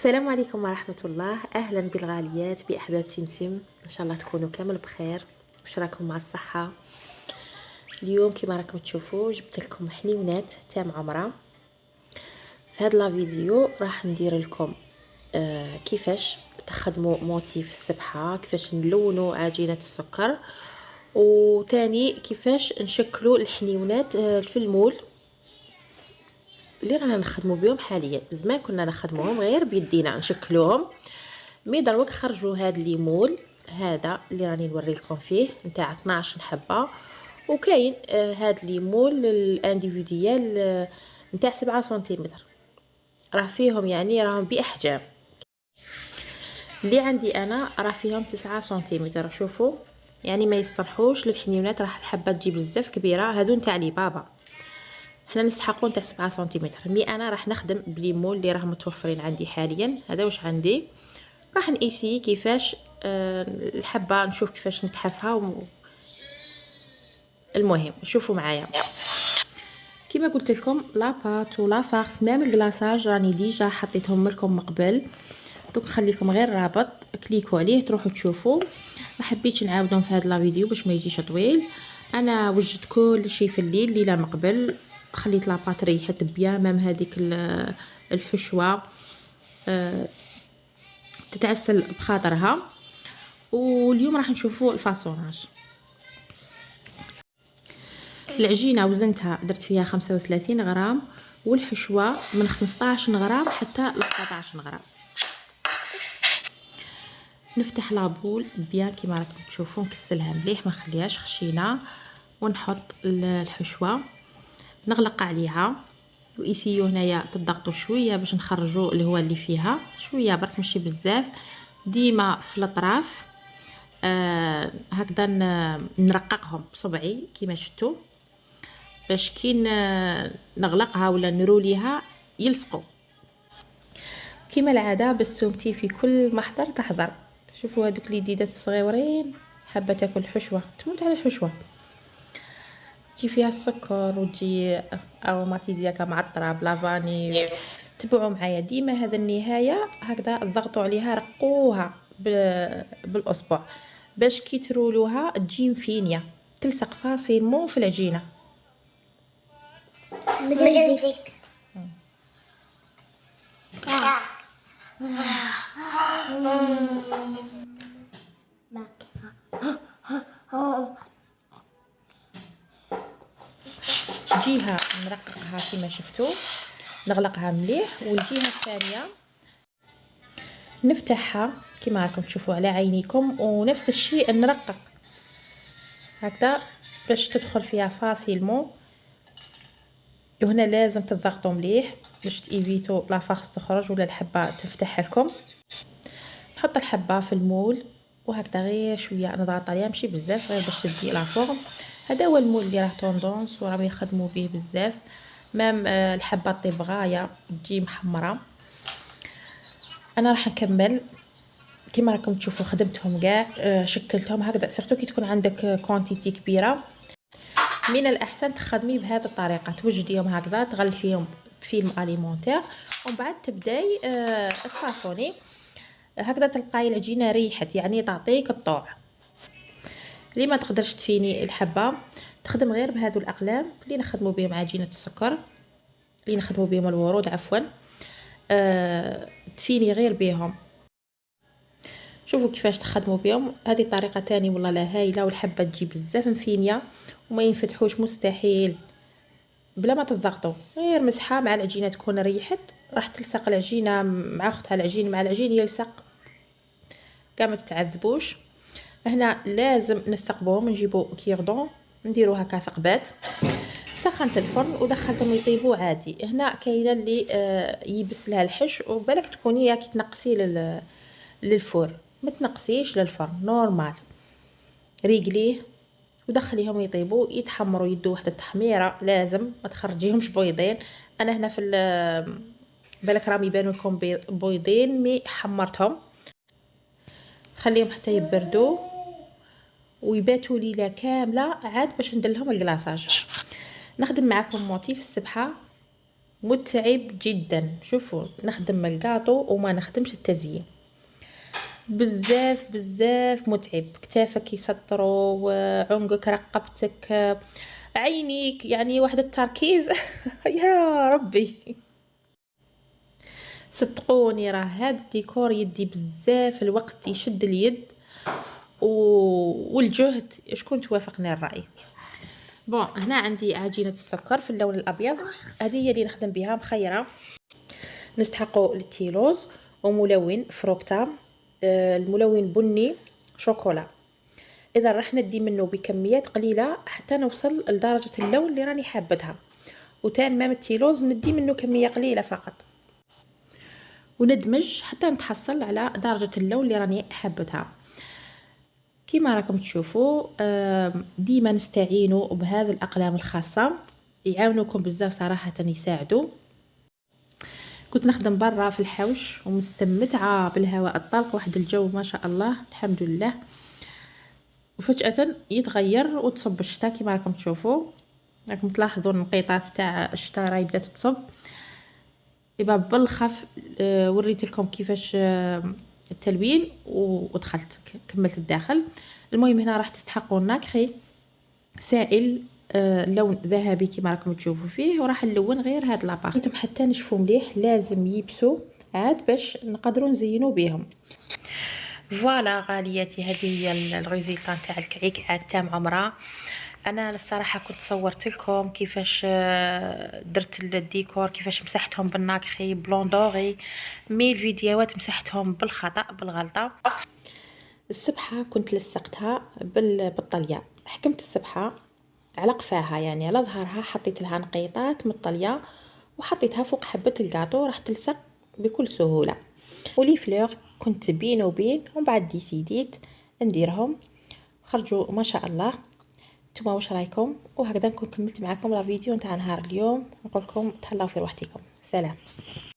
السلام عليكم ورحمة الله. أهلا بالغاليات بأحباب سمسم، إن شاء الله تكونوا كامل بخير. واش راكم مع الصحة؟ اليوم كما راكم تشوفوا جبت لكم حنيونات تاع عمرة. في هذا الفيديو راح ندير لكم كيفاش تخدموا موتيف السبحة، كيفاش نلونوا عجينة السكر، وتاني كيفاش نشكلوا الحنيونات في المول اللي رانا نخدموا بهم حاليا. زمان كنا نخدموهم غير بيدينا نشكلوهم، مي دروك خرجوا هاد لي مول هذا اللي راني نوري لكم فيه نتاع 12 حبه، وكاين هاد لي مول الانديفيديال نتاع 7 سنتيمتر، راه فيهم يعني راهم باحجام. اللي عندي انا راه فيهم 9 سنتيمتر. شوفوا يعني ما يصلحوش للحنيونات، راح الحبه تجي بزاف كبيره. هادو نتاع لي بابا، حنا نستحقوا نتاع 7 سنتيمتر. مي انا راح نخدم بلي مول اللي راهم متوفرين عندي حاليا. هذا واش عندي، راح نقيسي كيفاش الحبه، نشوف كيفاش نتحفها المهم شوفوا معايا. كما قلت لكم لاباط ولا فارس ميم الكلاصاج راني ديجا حطيتهم لكم من قبل، دوك نخليكم غير رابط كليكوا عليه تروحوا تشوفوا. ما حبيتش نعاودهم في هذا الفيديو باش ما يجيش طويل. انا وجدت كل شيء في الليل ليله من قبل، خليت لاباط ريحت بيان، مام هذيك الحشوه تتعسل بخاطرها. واليوم راح نشوفوا الفاصوناج. العجينه وزنتها درت فيها 35 غرام، والحشوه من 15 غرام حتى ل 17 غرام. نفتح لابول بيان كيما راكم تشوفوا، نكسلها مليح ما نخليهاش خشينه، ونحط الحشوه نغلق عليها. وإيسيو هنايا تضغطوا شويه باش نخرجوا اللي هو اللي فيها شويه برك ماشي بزاف، ديما في الاطراف هكذا نرققهم بصبعي كيما شفتوا، باش كي نغلقها ولا نروليها يلصقوا كيما العاده. بالسومتي في كل محضر تحضر. شوفوا هذوك اليديدات الصغيورين حابه تاكل الحشوه تموت على الحشوه، تجي فيها السكر وتجي اروماتيزيا معطره بلا فاني. تبعوا معايا ديما هذا النهايه هكذا، ضغطوا عليها رقوها بالاصبع باش كي ترولوها تجي مفينيه تلصق فاسيلمون في العجينه. جهة نرققها كما شفتوا، نغلقها مليح، والجهة الثانية نفتحها كما راكم تشوفوا على عينيكم، ونفس الشيء نرقق هكذا باش تدخل فيها فاسيلمون. وهنا لازم تضغطوا مليح باش تيفيتو لا فاخس تخرج ولا الحبه تفتح لكم. نحط الحبه في المول وهكذا غير شويه نضغط عليها ماشي بزاف، غير باش تدي لا فورم. هذا هو المول اللي راه طوندونس وراهم يخدموا به بزاف. مام الحبه طيب غايه تجي محمره. انا راح نكمل كما راكم تشوفوا، خدمتهم كاع شكلتهم هكذا. سيرتو كي تكون عندك كونتيتي كبيره من الاحسن تخدمي بهذه الطريقه، توجديهم هكذا تغلفيهم بفيلم اليمونتير ومن بعد تبداي تفاصوني هكذا. تلقاي العجينه ريحت يعني تعطيك الطوع. اللي ما تقدرش تفيني الحبه تخدم غير بهذو الاقلام اللي نخدموا بهم عجينه السكر، اللي نخدموا بهم الورود عفوا، تفيني غير بهم. شوفوا كيفاش تخدموا بهم. هذه طريقه تاني والله لا هايله، والحبه تجي بزاف مفينيه وما ينفتحوش مستحيل بلا ما تضغطوا، غير مسحه مع العجينه تكون ريحت راح تلصق العجينه مع اختها، العجين مع العجين يلصق كاع ما تتعذبوش. هنا لازم نثقبوهم، نجيبوا كيردون نديروا هكا ثقبات. سخنت الفرن ودخلتهم يطيبوا عادي. هنا كاينه اللي يبس لها الحش وبالك تكوني كي تنقصي للفور، ما تنقصيش للفرن نورمال، ريقليه ودخليهم يطيبوا يتحمروا، يدوا واحده التحميره لازم ما تخرجيهمش بيضين. انا هنا في بالك راهم يبانوا لكم بيضين مي حمرتهم، خليهم حتى يبردوا ويباتوا ليله كامله عاد باش ندير لهم الكلاصاج. نخدم معكم موتيف السبحه متعب جدا. شوفوا نخدم الكاطو وما نخدمش التزيين، بزاف بزاف متعب. كتافك يسطروا وعنقك رقبتك عينيك، يعني واحد التركيز يا ربي. صدقوني راه هاد الديكور يدي بزاف الوقت، يشد اليد والجهد. شكون توافقني الرأي؟ بون هنا عندي عجينة السكر في اللون الأبيض، هذه هي اللي نخدم بها مخيرة. نستحقوا التيلوز وملون فروكتا، الملون بني شوكولا. اذا راح ندي منه بكميات قليله حتى نوصل لدرجه اللون اللي راني حابتها، وتان مام التيلوز ندي منه كميه قليله فقط، وندمج حتى نتحصل على درجه اللون اللي راني حابتها. كما راكم تشوفوا ديما نستعينوا بهذه الاقلام الخاصه، يعاونوكم بزاف صراحه، يساعدوا. كنت نخدم برا في الحوش ومستمتعه بالهواء الطلق، واحد الجو ما شاء الله الحمد لله. وفجأة يتغير وتصب الشتاء كما راكم تشوفوا. راكم تلاحظوا النقيطات تاع الشتاء راهي بدات تصب. يبقى بالخف وريت لكم كيفاش التلوين ودخلت كملت الداخل. المهم هنا راح تستحقوا الناكري سائل لون ذهبي كما راكم تشوفوا فيه، وراح نلون غير هاد لابارت حتى نشفوا مليح. لازم يبسوا عاد باش نقدروا نزينوا بهم. فوالا غالياتي، هذه هي الريزلت تاع الكعك عاد تام عمره. انا الصراحه كنت صورت لكم كيفاش درت الديكور، كيفاش مسحتهم بالناكخي بلون دوري، مي الفيديوهات مسحتهم بالخطا بالغلطه. السبحه كنت لصقتها بالطليه، حكمت السبحه على قفاها يعني على ظهرها، حطيت لها نقيطات من الطليه وحطيتها فوق حبه الكاطو، راح تلصق بكل سهوله. ولي فلور كنت بين وبين، ومن بعد ديسيديت نديرهم خرجوا ما شاء الله. نتوما واش رايكم؟ وهكذا نكون كملت معكم لا فيديو نتاع نهار اليوم. نقول لكم تهلاو في روحتكم، سلام.